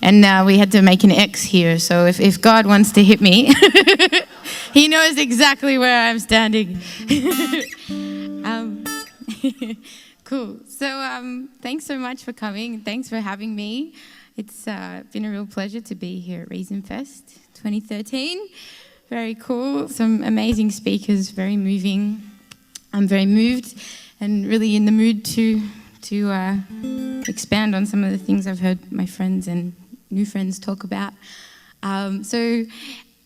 And we had to make an X here. So if God wants to hit me, he knows exactly where I'm standing. Cool. So thanks so much for coming. Thanks for having me. It's been a real pleasure to be here at ReasonFest 2013. Very cool. Some amazing speakers, very moving. I'm very moved and really in the mood to expand on some of the things I've heard my friends and new friends talk about. So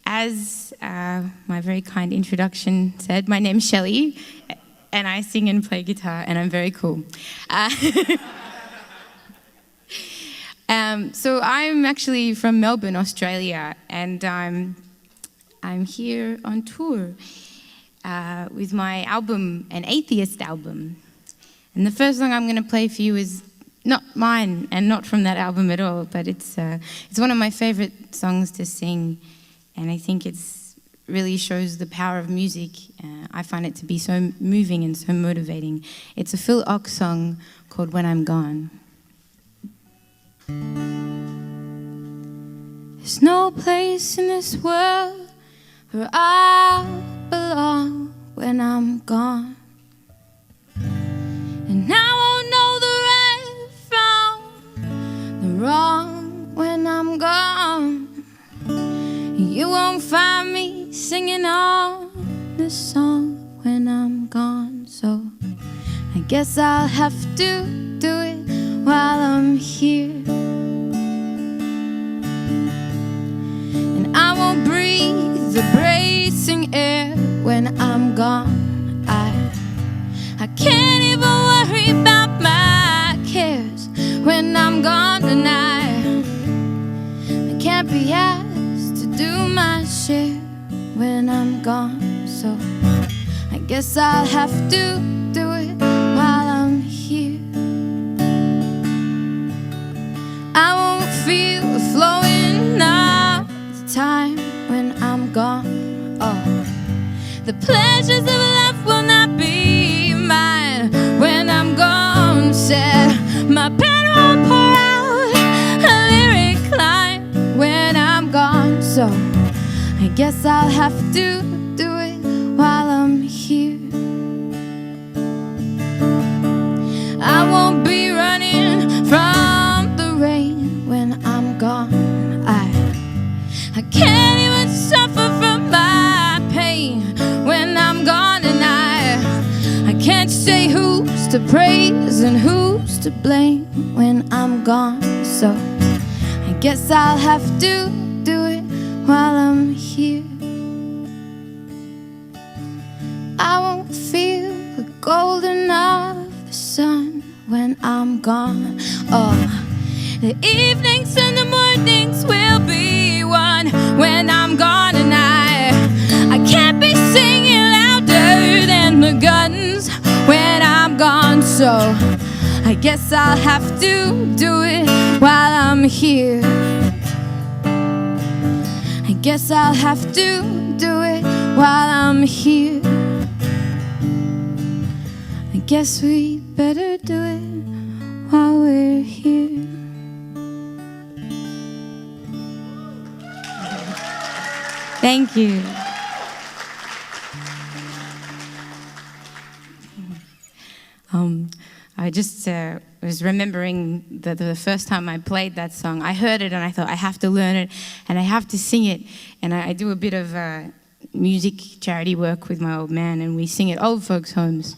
as my very kind introduction said, my name's Shelley, and I sing and play guitar, and I'm very cool. So I'm actually from Melbourne, Australia, and I'm here on tour with my album, an Atheist album. And the first song I'm going to play for you is not mine and not from that album at all, but it's one of my favorite songs to sing, and I think it's really shows the power of music. I find it to be so moving and so motivating. It's a Phil Ox song called When I'm Gone. There's no place in this world where I'll belong when I'm gone, and I won't know the right from the wrong when I'm gone. You won't find me singing on this song when I'm gone. So I guess I'll have to do it while I'm here, and I won't breathe the bracing air when I'm gone. I can't even worry about my cares when I'm gone tonight. I can't be asked to do my share when I'm gone. So I guess I'll have to do it while I'm here. I won't feel the flowing of the time when I'm gone. Oh, the pleasures of life will not be mine when I'm gone. Said my pen won't pour out a lyric line when I'm gone. So I guess I'll have to do it while I'm here. I won't be running from the rain when I'm gone. I can't even suffer from my pain when I'm gone, and I can't say who's to praise and who's to blame when I'm gone. So I guess I'll have to do it while I'm here. I won't feel the golden of the sun when I'm gone. Oh, the evenings and the mornings will be one when I'm gone, and I can't be singing louder than the guns when I'm gone. So I guess I'll have to do it while I'm here. I guess I'll have to do it while I'm here. I guess we better do it while we're here. Thank you. I just was remembering that the first time I played that song, I heard it and I thought, I have to learn it and I have to sing it. And I do a bit of music charity work with my old man, and we sing at old folks' homes.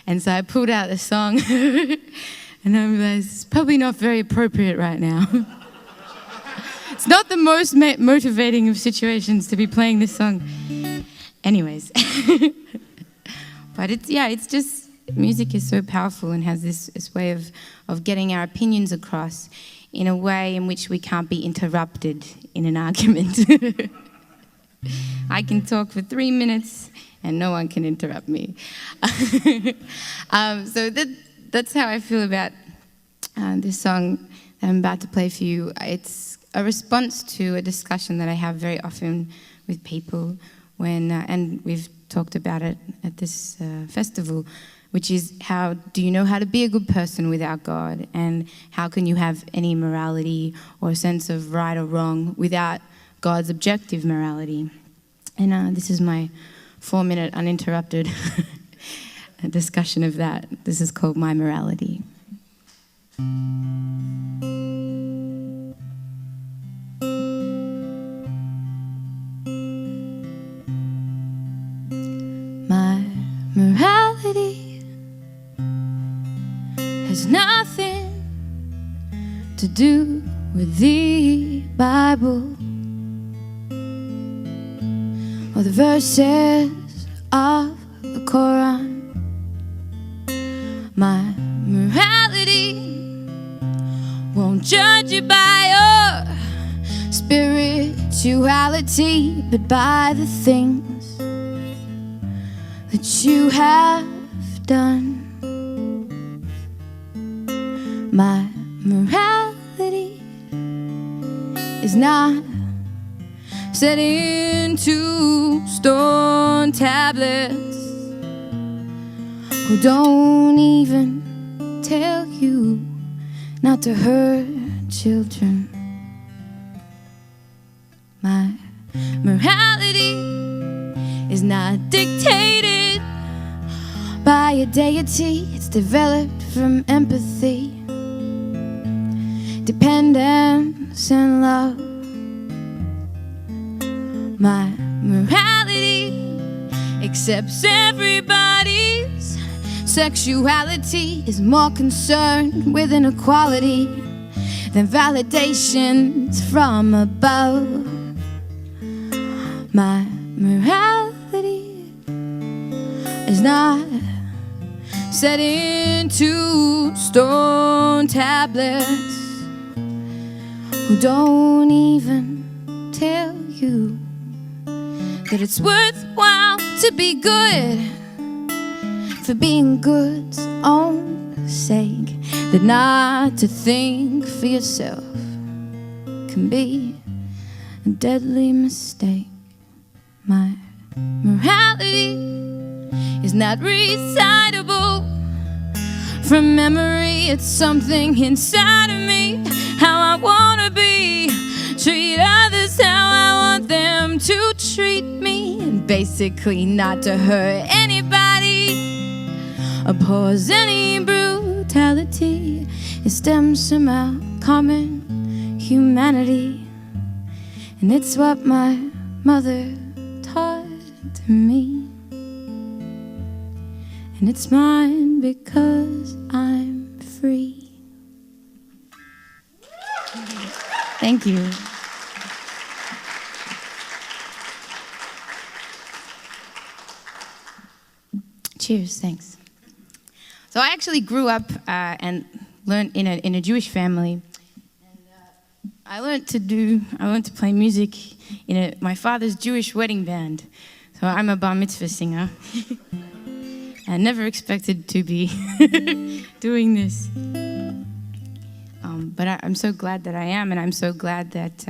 And so I pulled out the song and I realized it's probably not very appropriate right now. It's not the most motivating of situations to be playing this song. Anyways. But it's just, music is so powerful and has this way of getting our opinions across in a way in which we can't be interrupted in an argument. I can talk for 3 minutes and no one can interrupt me. So that's how I feel about this song that I'm about to play for you. It's a response to a discussion that I have very often with people when, and we've talked about it at this festival, which is how do you know how to be a good person without God, and how can you have any morality or sense of right or wrong without God's objective morality. And this is my 4-minute uninterrupted discussion of that. This is called My Morality. My morality has nothing to do with the Bible or the verses of the Quran. My morality won't judge you by your spirituality, but by the things that you have done. My morality is not set into stone tablets who don't even tell you not to hurt children. My morality is not dictated by a deity. It's developed from empathy, dependence, and love. My morality accepts everybody's sexuality, is more concerned with inequality than validations from above. My morality is not set into stone tablets who don't even tell you that it's worthwhile to be good for being good's own sake, that not to think for yourself can be a deadly mistake. My morality is not recitable from memory. It's something inside of me, how I want to be, treat others how I want them to treat me, and basically not to hurt anybody, oppose any brutality. It stems from our common humanity, and it's what my mother taught to me, and it's mine because I'm free. Thank you. Cheers, thanks. So I actually grew up and learned in a Jewish family. And I learned to play music in my father's Jewish wedding band. So I'm a bar mitzvah singer. I never expected to be doing this. But I'm so glad that I am, and I'm so glad that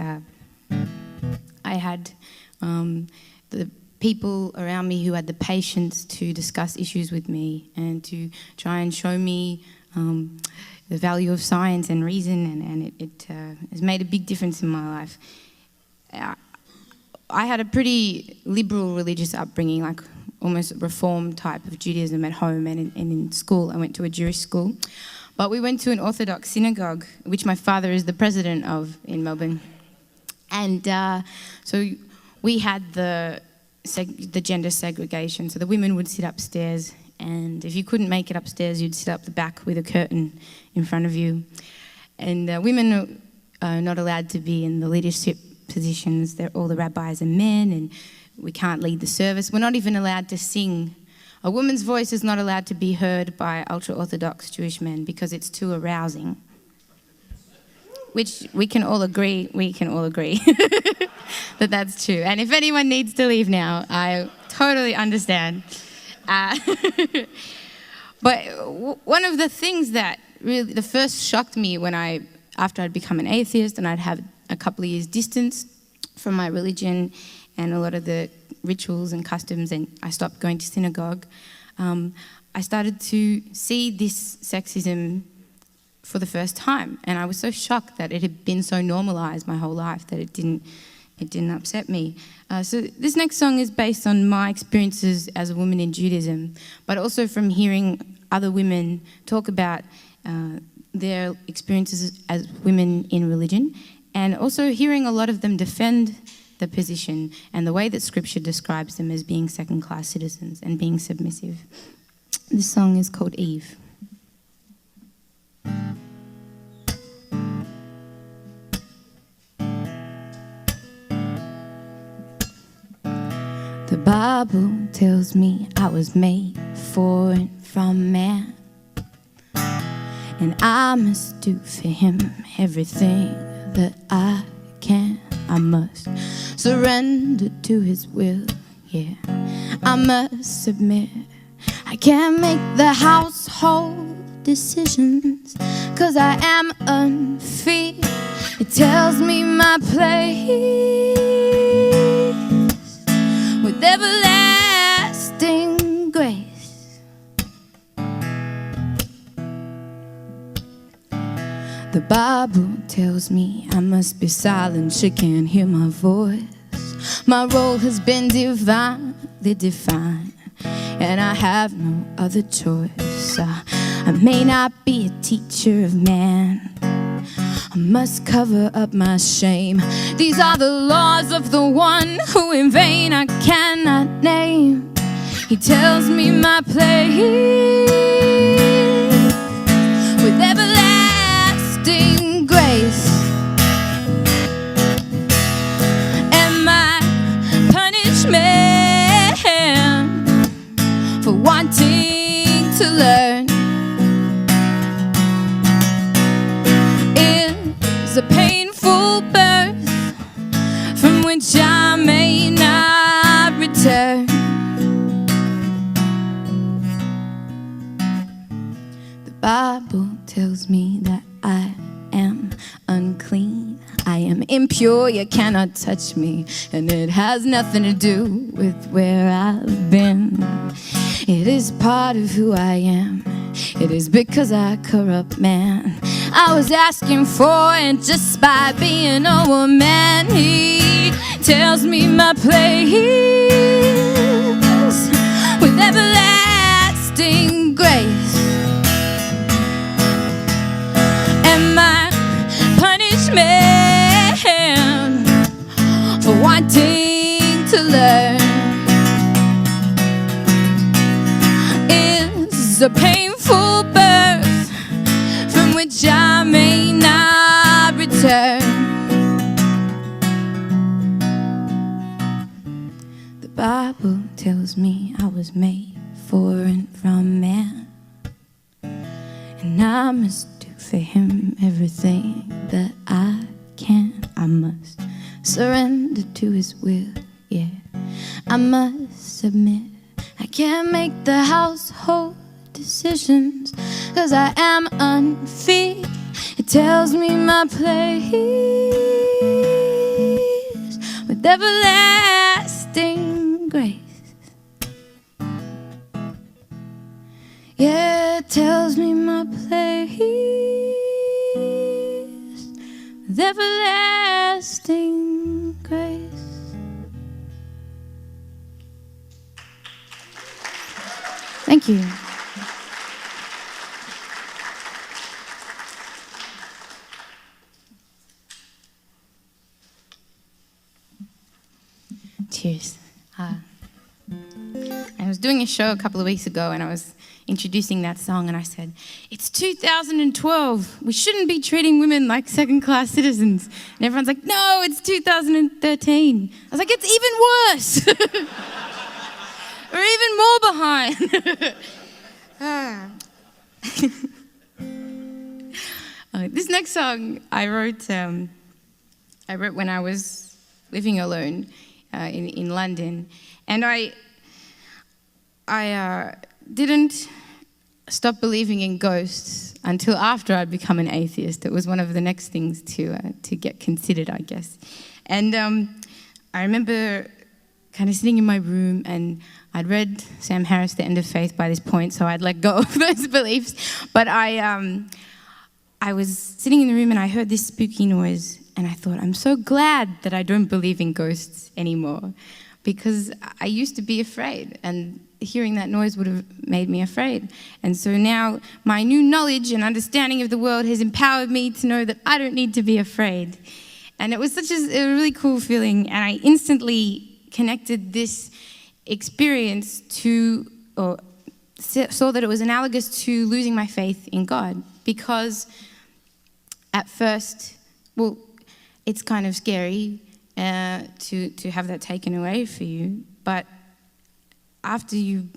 I had the people around me who had the patience to discuss issues with me and to try and show me the value of science and reason, and it has made a big difference in my life. I had a pretty liberal religious upbringing, like almost reform type of Judaism at home and in school. I went to a Jewish school. But we went to an Orthodox synagogue, which my father is the president of in Melbourne. And so we had the gender segregation. So the women would sit upstairs, and if you couldn't make it upstairs, you'd sit up the back with a curtain in front of you. And women are not allowed to be in the leadership positions. All the rabbis are men, and we can't lead the service. We're not even allowed to sing. A woman's voice is not allowed to be heard by ultra-Orthodox Jewish men because it's too arousing. Which we can all agree that that's true. And if anyone needs to leave now, I totally understand. But one of the things that really, the first shocked me after I'd become an atheist and I'd have a couple of years distance from my religion and a lot of the rituals and customs, and I stopped going to synagogue, I started to see this sexism for the first time, and I was so shocked that it had been so normalized my whole life that it didn't upset me. So this next song is based on my experiences as a woman in Judaism, but also from hearing other women talk about their experiences as women in religion, and also hearing a lot of them defend the position and the way that Scripture describes them as being second-class citizens and being submissive. This song is called Eve. The Bible tells me I was made for and from man, and I must do for him everything that I can. I must surrender to his will, yeah. I must submit. I can't make the household decisions, 'cause I am unfit. It tells me my place with everlasting grace. The Bible tells me I must be silent, she can't hear my voice. My role has been divinely defined, and I have no other choice. I may not be a teacher of man, I must cover up my shame. These are the laws of the one who in vain I cannot name. He tells me my place with everlasting grace. And my punishment for wanting to learn is a painful birth from which I may not return. The Bible tells me that I am unclean, I am impure, you cannot touch me, and it has nothing to do with where I've been. It is part of who I am. It is because I corrupt man I was asking for, and just by being a woman, he tells me my place with everlasting grace. And my punishment for wanting to learn is a painful birth from which I may not return. The Bible tells me I was made for and from man, and I must do for him everything that I can. I must surrender to his will, yeah. I must submit. I can't make the household decisions, 'cause I am unfit. It tells me my place with everlasting grace. Yeah, it tells me my place with everlasting grace. Thank you. Cheers. I was doing a show a couple of weeks ago, and I was introducing that song, and I said, it's 2012. We shouldn't be treating women like second-class citizens. And everyone's like, no, it's 2013. I was like, it's even worse. We're even more behind. This next song I wrote when I was living alone in London, and I didn't stop believing in ghosts until after I'd become an atheist. It was one of the next things to get considered, I guess. And I remember kind of sitting in my room, and I'd read Sam Harris' The End of Faith by this point, so I'd let go of those beliefs. But I was sitting in the room and I heard this spooky noise, and I thought, I'm so glad that I don't believe in ghosts anymore, because I used to be afraid, and hearing that noise would have made me afraid. And so now my new knowledge and understanding of the world has empowered me to know that I don't need to be afraid. And it was such a really cool feeling, and I instantly connected this experience to, or saw that it was analogous to losing my faith in God, because at first, well, it's kind of scary to have that taken away for you, but after you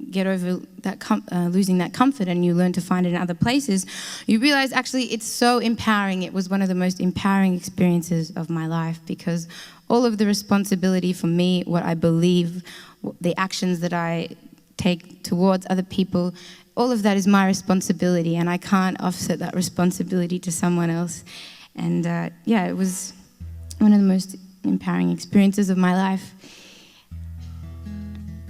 get over that losing that comfort and you learn to find it in other places, you realize actually it's so empowering. It was one of the most empowering experiences of my life, because all of the responsibility for me, what I believe, the actions that I take towards other people, all of that is my responsibility, and I can't offset that responsibility to someone else. And yeah, it was one of the most empowering experiences of my life.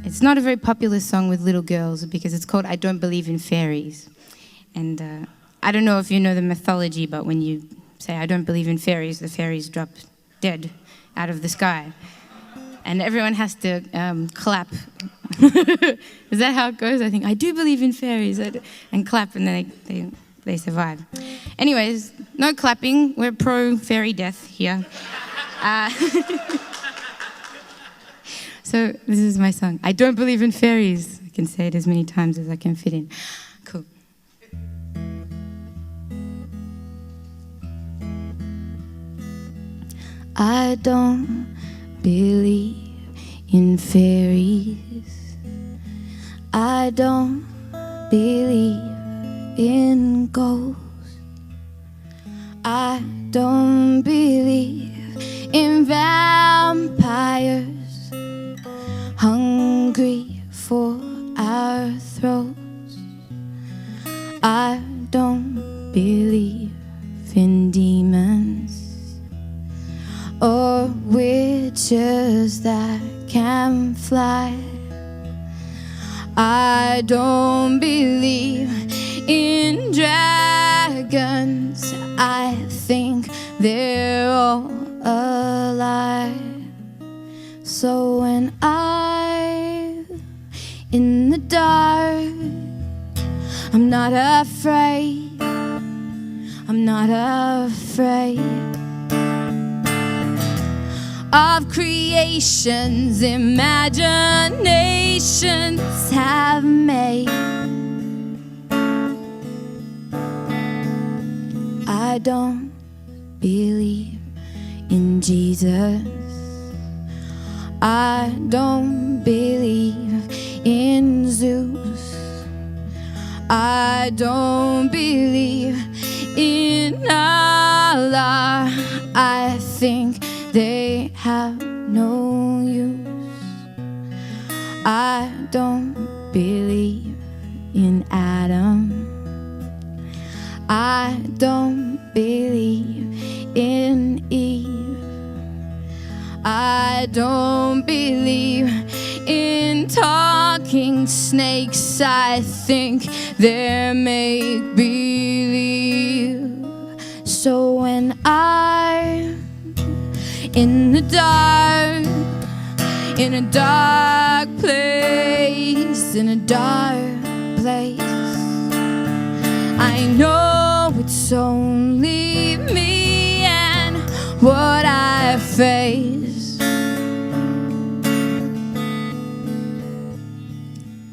It's not a very popular song with little girls because it's called I Don't Believe in Fairies. And I don't know if you know the mythology, but when you say I don't believe in fairies, the fairies drop dead out of the sky. And everyone has to clap. Is that how it goes? I think, I do believe in fairies. And clap, and then they survive. Anyways, no clapping. We're pro-fairy death here. So this is my song. I don't believe in fairies. I can say it as many times as I can fit in. Cool. I don't believe in fairies. I don't believe in ghosts. I don't believe in vampires hungry for our throats. I don't believe in demons or witches that can fly. I don't believe in dragons. I think they're all a lie. So when I'm in the dark, I'm not afraid. I'm not afraid of creations imaginations have made. I don't believe in Jesus. I don't believe in Zeus. I don't believe in Allah. I think they have no use. I don't believe in Adam. I don't believe in Eve. I don't believe in talking snakes. I think they're make-believe. So when I'm in the dark, in a dark place, in a dark place, I know it's only me and what I face.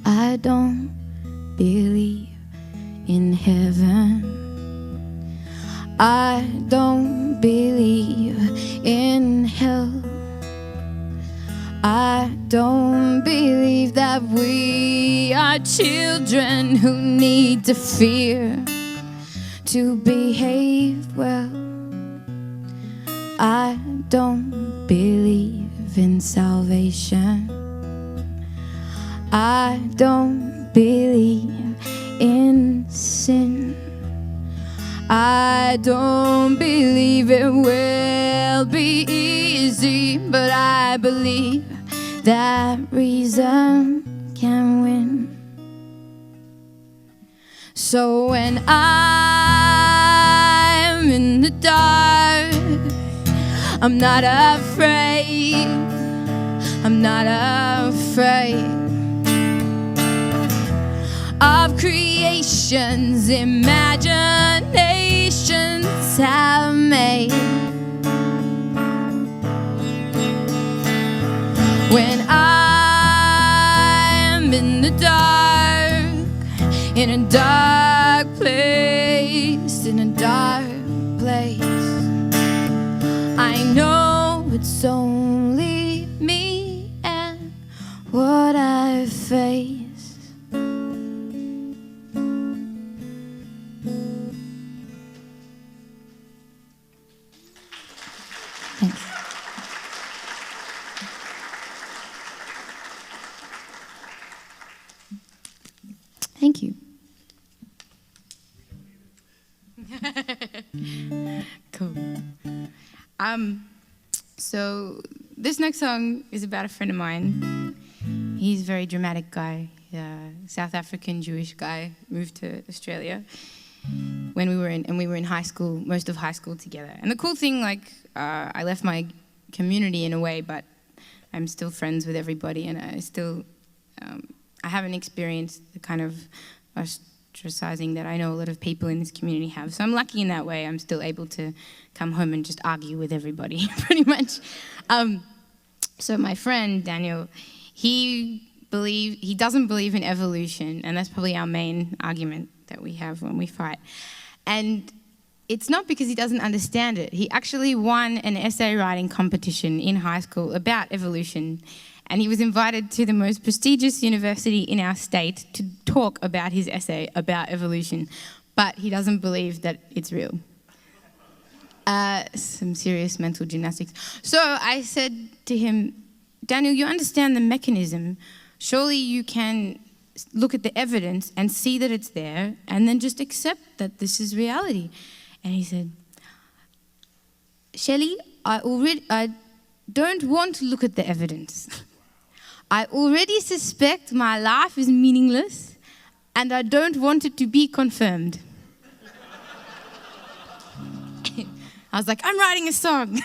I don't believe in heaven. I don't believe in hell. I don't believe that we are children who need to fear to behave well. I don't believe in salvation. I don't believe in sin. I don't believe it will be easy, but I believe that reason can win. So when I'm in the dark, I'm not afraid, I'm not afraid of creations imaginations have made. When I'm in the dark, in a dark place, in a dark place, I know it's only me and what I face. Thanks. Thank you. Cool. So this next song is about a friend of mine. He's a very dramatic guy, South African Jewish guy, moved to Australia when we were in high school, most of high school together. And the cool thing, I left my community in a way, but I'm still friends with everybody, and I haven't experienced the kind of ostracizing that I know a lot of people in this community have. So I'm lucky in that way. I'm still able to come home and just argue with everybody, pretty much. So my friend, Daniel, he doesn't believe in evolution, and that's probably our main argument that we have when we fight. And it's not because he doesn't understand it. He actually won an essay writing competition in high school about evolution, and he was invited to the most prestigious university in our state to talk about his essay about evolution, but he doesn't believe that it's real. Some serious mental gymnastics. So I said to him, Daniel, you understand the mechanism. Surely you can look at the evidence and see that it's there and then just accept that this is reality. And he said, Shelley, I don't want to look at the evidence. I already suspect my life is meaningless and I don't want it to be confirmed. I was like, I'm writing a song.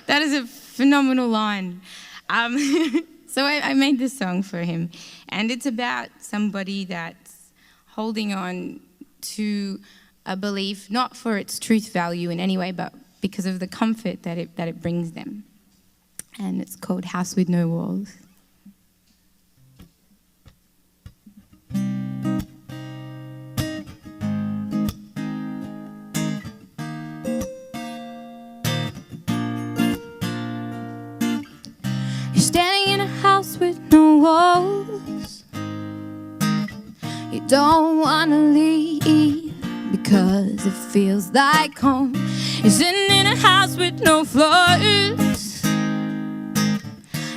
That is a phenomenal line. So I made this song for him. And it's about somebody that's holding on to a belief, not for its truth value in any way, but because of the comfort that it brings them. And it's called House with No Walls. You're standing in a house with no walls. You don't want to leave because it feels like home. You're sitting in a house with no floors.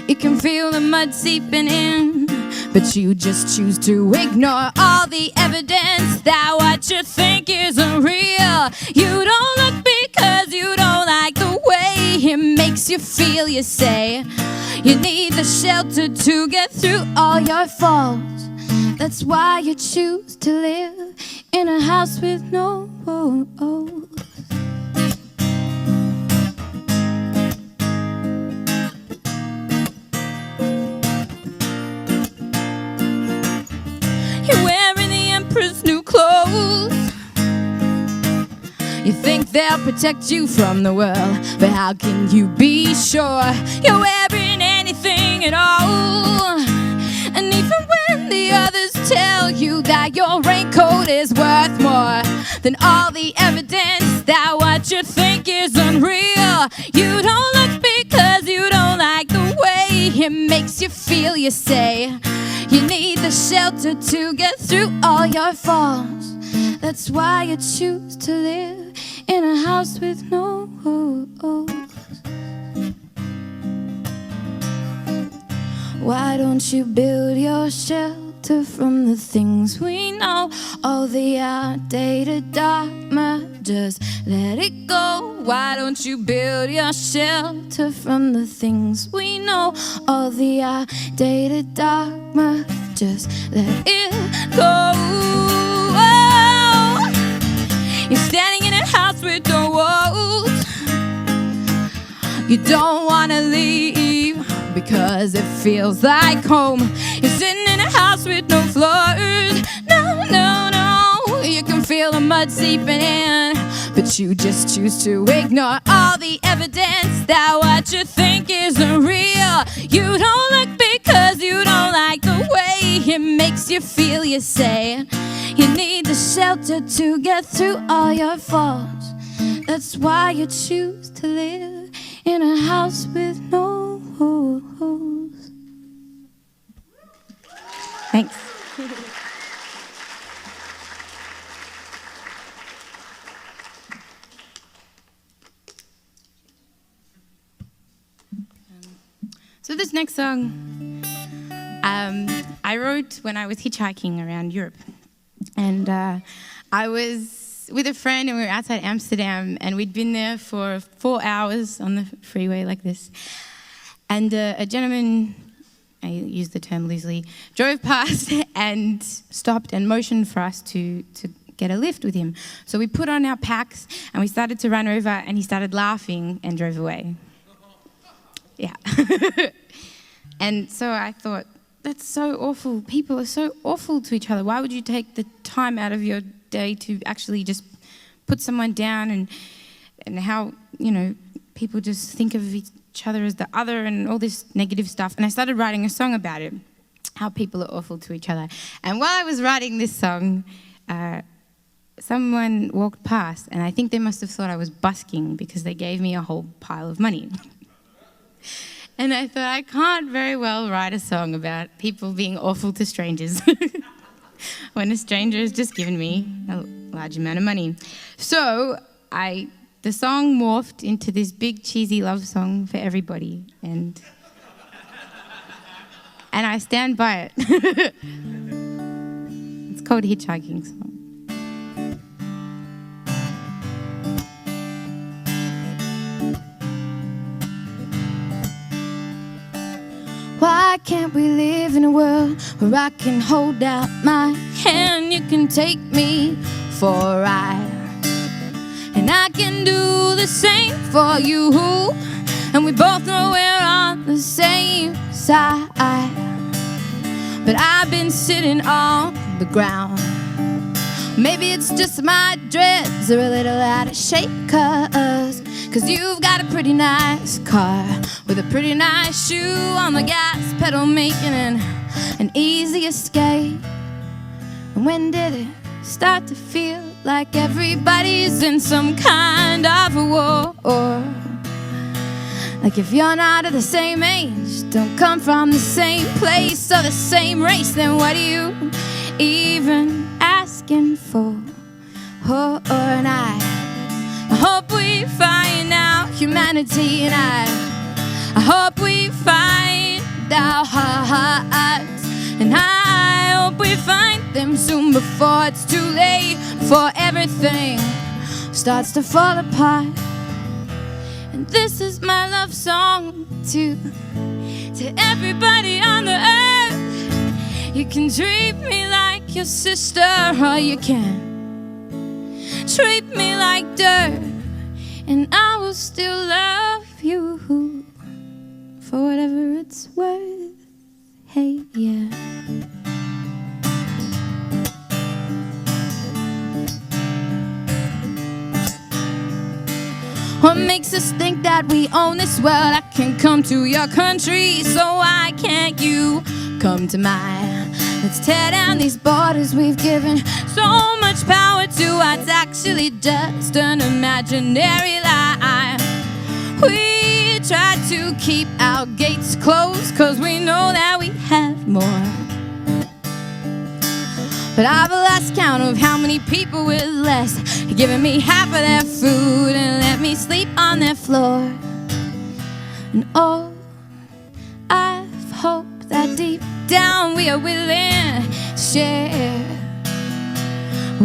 You can feel the mud seeping in, but you just choose to ignore all the evidence that what you think isn't real. You don't look because you don't like the way it makes you feel. You say you need the shelter to get through all your faults. That's why you choose to live in a house with no walls. You're wearing the emperor's new clothes. You think they'll protect you from the world, but how can you be sure you're wearing anything at all? And even when the others tell you that your raincoat is worth more than all the evidence that what you think is unreal, you don't look because you don't like the way it makes you feel. You say you need the shelter to get through all your faults. That's why you choose to live in a house with no walls. Why don't you build your shelter from the things we know? All the outdated dogma, just let it go. Why don't you build your shelter from the things we know? All the outdated dogma, just let it go. Oh, you're standing in a house with no walls. You don't want to leave because it feels like home. You're sitting in a house with no floors. No, no, no. You can feel the mud seeping in, but you just choose to ignore all the evidence that what you think isn't real. You don't look because you don't like the way it makes you feel. You say you need the shelter to get through all your faults. That's why you choose to live in a house with no holes. Thanks. So this next song, I wrote when I was hitchhiking around Europe. And I was with a friend and we were outside Amsterdam and we'd been there for 4 hours on the freeway like this. And a gentleman, I use the term loosely, drove past and stopped and motioned for us to get a lift with him. So we put on our packs and we started to run over and he started laughing and drove away. Yeah. And so I thought, that's so awful. People are so awful to each other. Why would you take the time out of your day to actually just put someone down and how, you know, people just think of each other as the other and all this negative stuff. And I started writing a song about it, how people are awful to each other. And while I was writing this song, someone walked past and I think they must have thought I was busking because they gave me a whole pile of money. And I thought, I can't very well write a song about people being awful to strangers when a stranger has just given me a large amount of money. So the song morphed into this big cheesy love song for everybody, and I stand by it. It's called Hitchhiking Song. Why can't we live in a world where I can hold out my hand? You can take me for a ride, and I can do the same for you. And we both know we're on the same side, but I've been sitting on the ground. Maybe it's just my dreads are a little out of shape, cause you've got a pretty nice car with a pretty nice shoe on the gas pedal, making an easy escape. And when did it start to feel like everybody's in some kind of a war? Like if you're not of the same age, don't come from the same place or the same race, then what are you even asking for? And I hope we find out humanity, and I hope we find our hearts, and I hope we find them soon before it's too late, before everything starts to fall apart. And this is my love song to everybody on the earth. You can treat me like your sister, or you can treat me like dirt, and I will still love you for whatever it's worth. Hey, yeah. What makes us think that we own this world? I can come to your country, so why can't you come to mine? Let's tear down these borders we've given so much power to what's actually just an imaginary lie. We try to keep our gates closed cause we know that we have more, but I've lost count of how many people with less giving me half of their food and let me sleep on their floor. And oh, I've hoped that deep down we are willing to share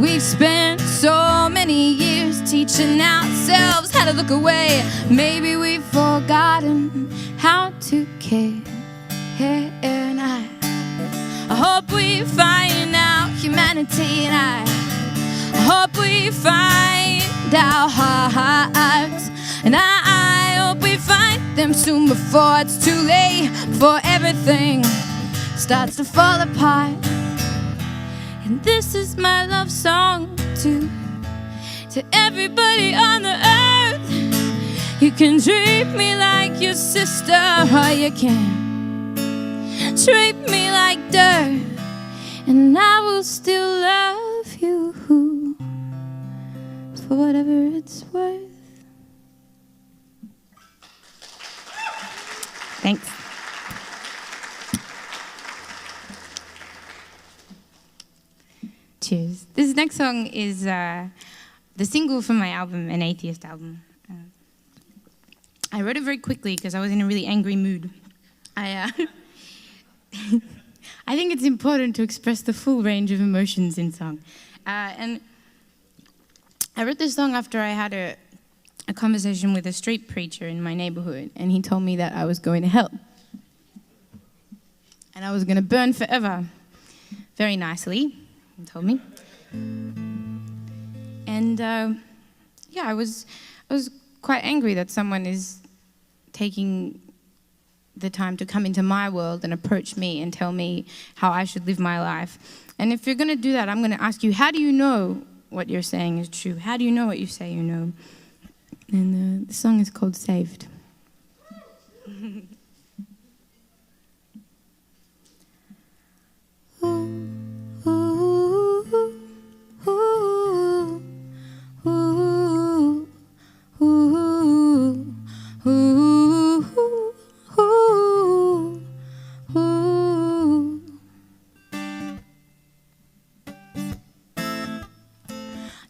We've spent so many years teaching ourselves how to look away. Maybe we've forgotten how to care. And I hope we find our humanity, and I hope we find our hearts, and I hope we find them soon before it's too late, before everything starts to fall apart. And this is my love song to everybody on the earth. You can treat me like your sister, or you can treat me like dirt, and I will still love you for whatever it's worth. Thanks. Cheers. This next song is the single from my album, an Atheist album. I wrote it very quickly because I was in a really angry mood. I think it's important to express the full range of emotions in song. And I wrote this song after I had a conversation with a street preacher in my neighborhood, and he told me that I was going to hell. And I was going to burn forever. Very nicely, he told me. And yeah, I was quite angry that someone is taking the time to come into my world and approach me and tell me how I should live my life. And if you're going to do that, I'm going to ask you, how do you know what you're saying is true? How do you know what you say you know? And the song is called Saved.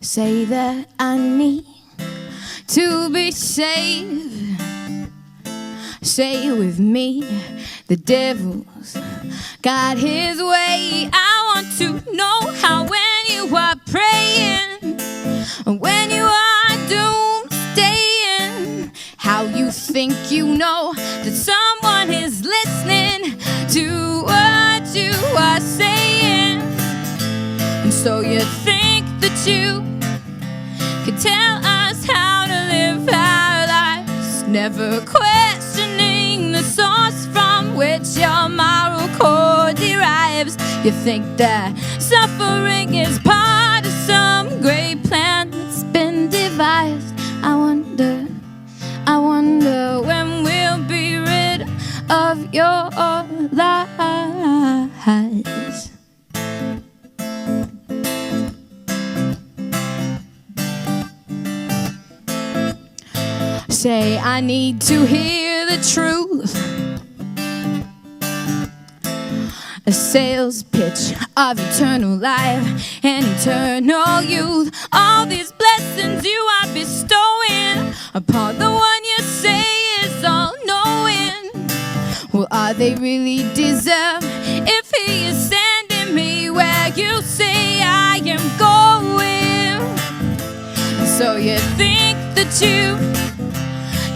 Say that I need to be saved. Say with me, the devil's got his way. I want to know how when you are praying, when you are doomsdaying, how you think you know that someone is listening to what you are saying. And so you think that you could tell us how to live our lives, never questioning the source from which your moral core derives. You think that suffering is part of some great plan that's been devised. I wonder when we'll be rid of your lies. Say I need to hear the truth, a sales pitch of eternal life and eternal youth. All these blessings you are bestowing upon the one you say is all-knowing. Well, are they really deserved if he is sending me where you say I am going? So you think that you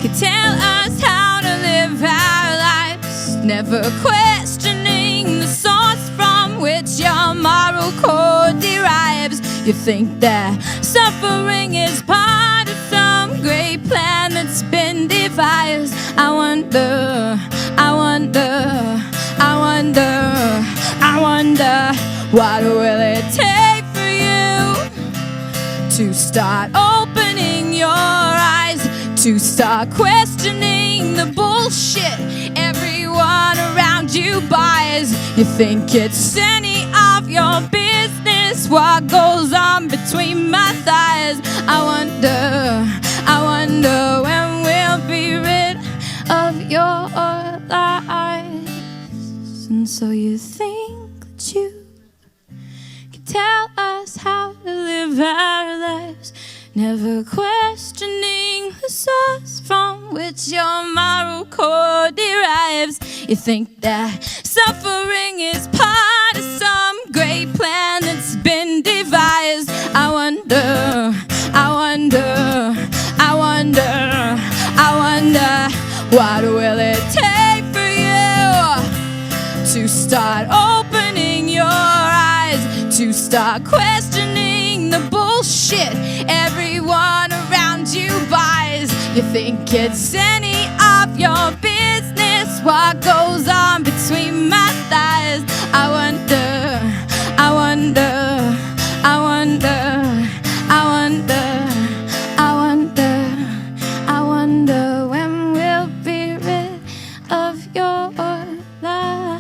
could tell us how to live our lives, never questioning the source from which your moral core derives. You think that suffering is part of some great plan that's been devised. I wonder what will it take for you to start opening your eyes, to start questioning the bullshit everyone around you buys. You think it's any of your business what goes on between my thighs. I wonder when we'll be rid of your lies. And so you think that you can tell us how to live our lives, never questioning the source from which your moral core derives. You think that suffering is part of some great plan that's been devised. wonder what will it take for you to start opening your eyes, to start questioning the bullshit everyone around you buys. You think it's any of your business what goes on between my thighs. I wonder, I wonder, I wonder, I wonder, I wonder, I wonder when we'll be rid of your lies.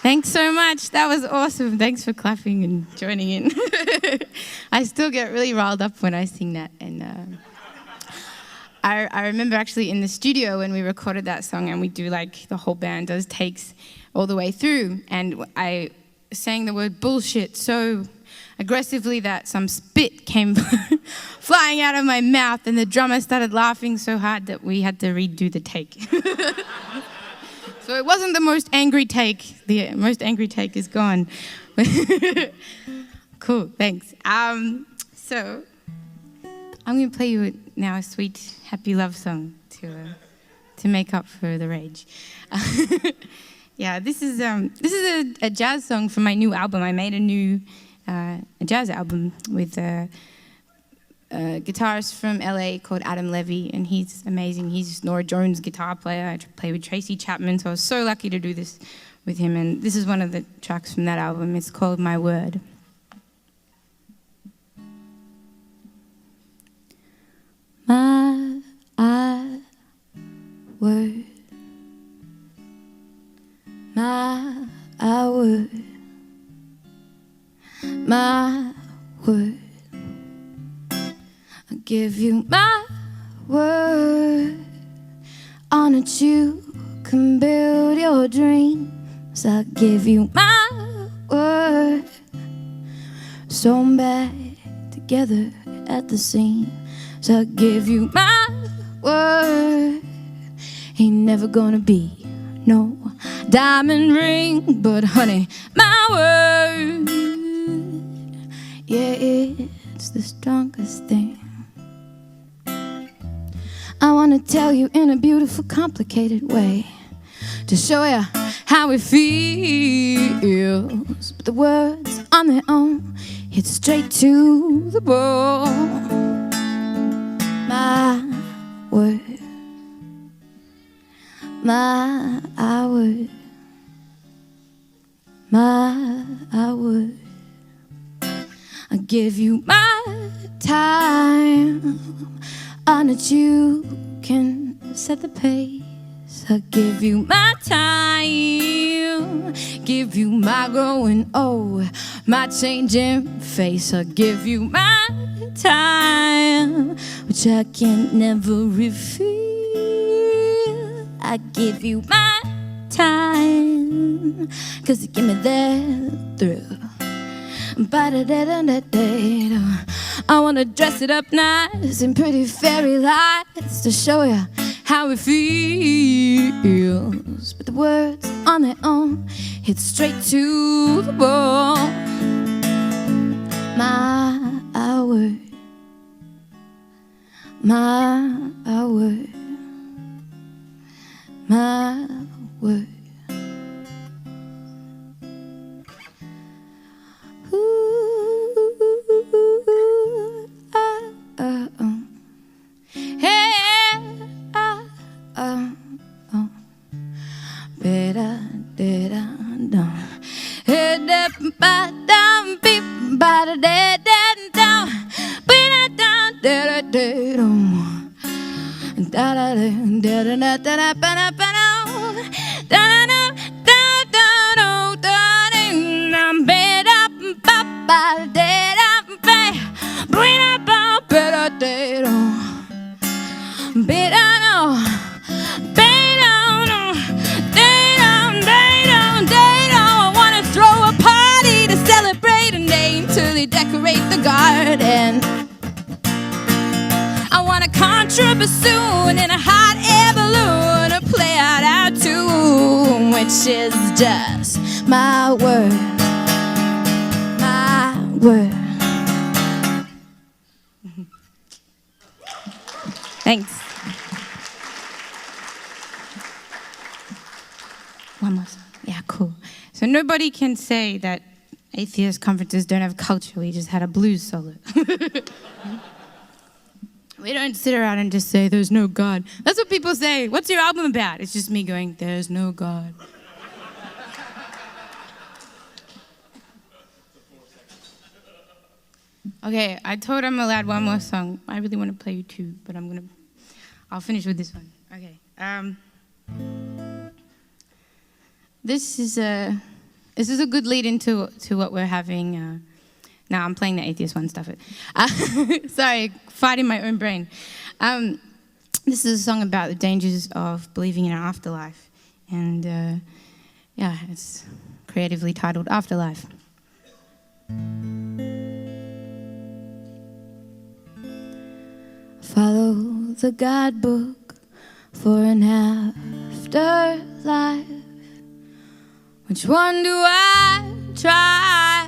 Thanks so much. That was awesome. Thanks for clapping and joining in. I still get really riled up when I sing that. And I remember actually in the studio when we recorded that song, and we do like the whole band does takes all the way through. And I sang the word bullshit so aggressively that some spit came flying out of my mouth, and the drummer started laughing so hard that we had to redo the take. So it wasn't the most angry take. The most angry take is gone. Cool, thanks. So I'm going to play you now a sweet, happy love song to make up for the rage. Yeah, this is a jazz song from my new album. I made a new a jazz album with a guitarist from LA called Adam Levy, and he's amazing. He's Nora Jones' guitar player. I play with Tracy Chapman, so I was so lucky to do this with him, and this is one of the tracks from that album. It's called My Word. My word, my word, my word. I give you my word. On it you can build your dreams. I give you my word. Sewn back together at the seams. I give you my word. Ain't never gonna be no diamond ring, but honey, my word, yeah, it's the strongest thing. I wanna tell you in a beautiful, complicated way, to show you how it feels. But the words on their own hit straight to the bone. My word, my word, my word. I give you my time. On it you can set the pace. I give you my time. Give you my growing old, my changing face. I give you my time, which I can never refill. I give you my time, 'cause you give me that thrill. Ba-da-da-da-da-da. I wanna dress it up nice in pretty fairy lights to show you how it feels. But the words on their own hit straight to the bone. My word, my word, my word. Decorate the garden. I wanna future bassoon in a hot air balloon to play out our tune, which is just my word, my word. Thanks. One more song. Yeah, cool. So nobody can say that atheist conferences don't have culture. We just had a blues solo. We don't sit around and just say, there's no God. That's what people say. What's your album about? It's just me going, there's no God. Okay, I told I'm allowed one more song. I really want to play you two, but I'll finish with this one. Okay. This is a good lead into what we're having. Now I'm playing the atheist one, stuff it. Sorry, fighting my own brain. This is a song about the dangers of believing in an afterlife. And yeah, it's creatively titled Afterlife. Follow the guidebook for an afterlife. Which one do I try?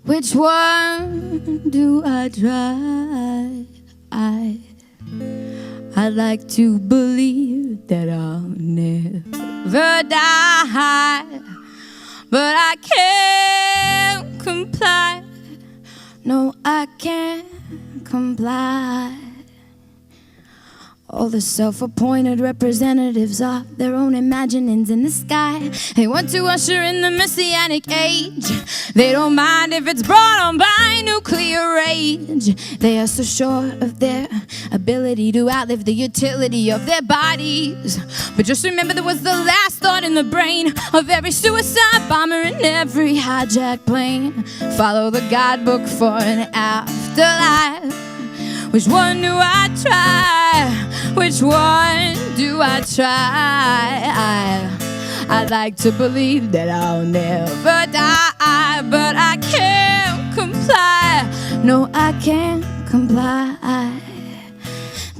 Which one do I try? I'd like to believe that I'll never die, but I can't comply. No, I can't comply. All the self-appointed representatives of their own imaginings in the sky. They want to usher in the messianic age. They don't mind if it's brought on by nuclear rage. They are so sure of their ability to outlive the utility of their bodies. But just remember, there was the last thought in the brain of every suicide bomber and every hijacked plane. Follow the guidebook for an afterlife. Which one do I try? Which one do I try? I'd like to believe that I'll never die, but I can't comply. No, I can't comply.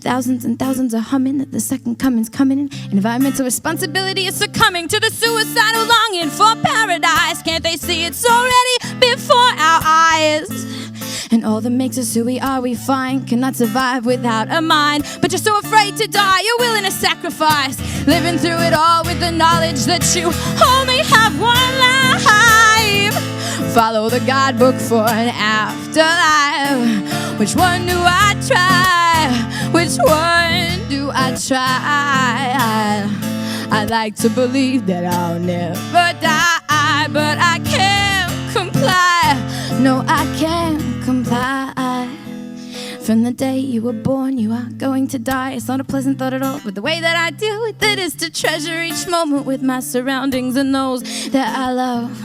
Thousands and thousands are humming that the second coming's coming in. Environmental responsibility is succumbing to the suicidal longing for paradise. Can't they see it's already before our eyes? And all that makes us who we are, we find, cannot survive without a mind. But you're so afraid to die, you're willing to sacrifice, living through it all with the knowledge that you only have one life. Follow the guidebook for an afterlife. Which one do I try? Which one do I try? I'd like to believe that I'll never die, but I can't comply. No, I can't comply. From the day you were born, you are going to die. It's not a pleasant thought at all, but the way that I deal with it is to treasure each moment with my surroundings and those that I love.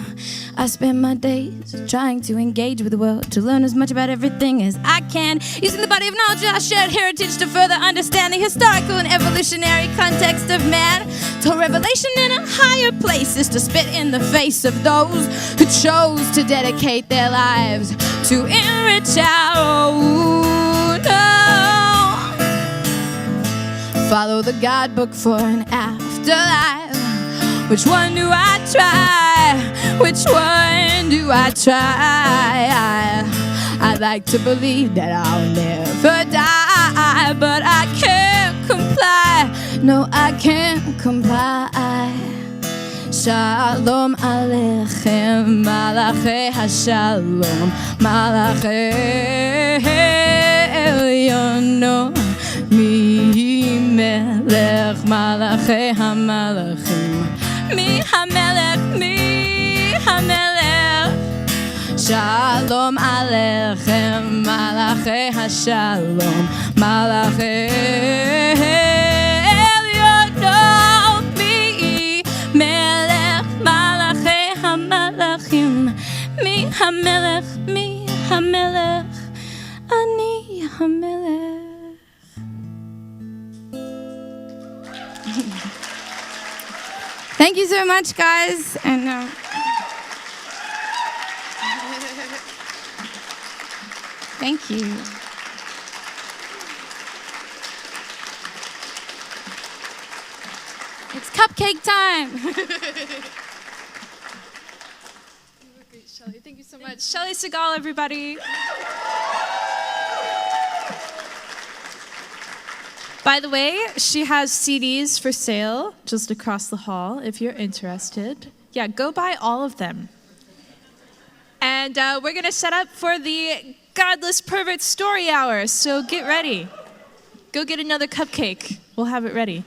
I spend my days trying to engage with the world, to learn as much about everything as I can, using the body of knowledge of our shared heritage to further understand the historical and evolutionary context of man. Till revelation in a higher place is to spit in the face of those who chose to dedicate their lives to enrich our own. Follow the guidebook for an afterlife. Which one do I try? Which one do I try? I'd like to believe that I'll never die, but I can't comply. No, I can't comply. Shalom Aleichem, Malachei HaShalom, Malachei Elyono, Mi Melech, Malachei HaMalachim, Mi HaMelech, Mi HaMelech. Shalom Aleichem, Malachei HaShalom, Malachei Elyono, Mi Melech, Malachei HaMalachim, Mi HaMelech, Mi HaMelech, Ani HaMelech. Thank you so much, guys. And thank you. It's cupcake time. You were great, Shelley. Thank you so much. Shelley Segal, everybody. By the way, she has CDs for sale just across the hall if you're interested. Yeah, go buy all of them. And we're going to set up for the Godless Pervert Story Hour, so get ready. Go get another cupcake. We'll have it ready.